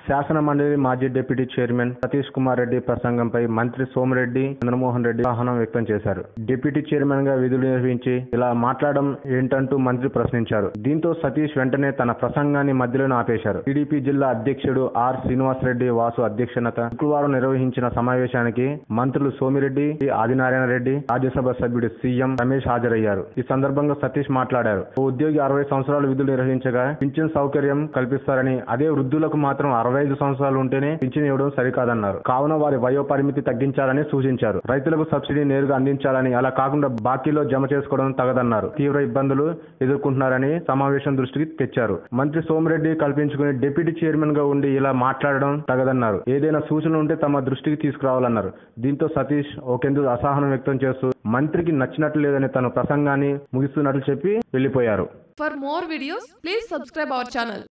శాసన మండలి మాజీ డిప్యూటీ చైర్మన్ సతీష్ కుమార్ రెడ్డి ప్రసంగంపై మంత్రి సోమిరెడ్డి చంద్రమోహన్ రెడ్డి అసహనం వ్యక్తం చేశారు. డిప్యూటీ చైర్మన్ గా విధులు నిర్వహించి ఇలా మాట్లాడడం ఏంటంటూ మంత్రి ప్రశ్నించారు. దీంతో సతీష్ వెంటనే తన ప్రసంగాన్ని మధ్యలోనే ఆపేశారు. టీడీపీ జిల్లా అధ్యక్షుడు ఆర్ శ్రీనివాసరెడ్డి వాసు అధ్యక్షత శుక్రవారం నిర్వహించిన సమావేశానికి మంత్రులు సోమిరెడ్డి, ఆదినారాయణ రెడ్డి, రాజ్యసభ సభ్యుడు సీఎం రమేష్ హాజరయ్యారు. ఈ సందర్భంగా సతీష్ మాట్లాడారు. ఓ ఉద్యోగి 60 సంవత్సరాలు విధులు నిర్వహించగా పింఛన్ సౌకర్యం కల్పిస్తారని, అదే వృద్ధులకు మాత్రం 65 సంవత్సరాలు ఉంటేనే పింఛన్ ఇవ్వడం సరికాదన్నారు. కావున వారి వయో పరిమితి తగ్గించాలని సూచించారు. రైతులకు సబ్సిడీ నేరుగా అందించాలని, అలా కాకుండా బాకీలో జమ చేసుకోవడం తగదన్నారు. తీవ్ర ఇబ్బందులు ఎదుర్కొంటున్నారని సమావేశం దృష్టికి తెచ్చారు. మంత్రి సోమిరెడ్డి కల్పించుకుని డిప్యూటీ చైర్మన్ గా ఉండి ఇలా మాట్లాడడం తగదన్నారు. ఏదైనా సూచనలు ఉంటే తమ దృష్టికి తీసుకురావాలన్నారు. దీంతో సతీష్ ఒకందుకు అసహనం వ్యక్తం చేస్తూ మంత్రికి నచ్చినట్లు లేదని తన ప్రసంగాన్ని ముగిస్తున్నట్లు చెప్పి వెళ్లిపోయారు. For more videos, please subscribe our channel.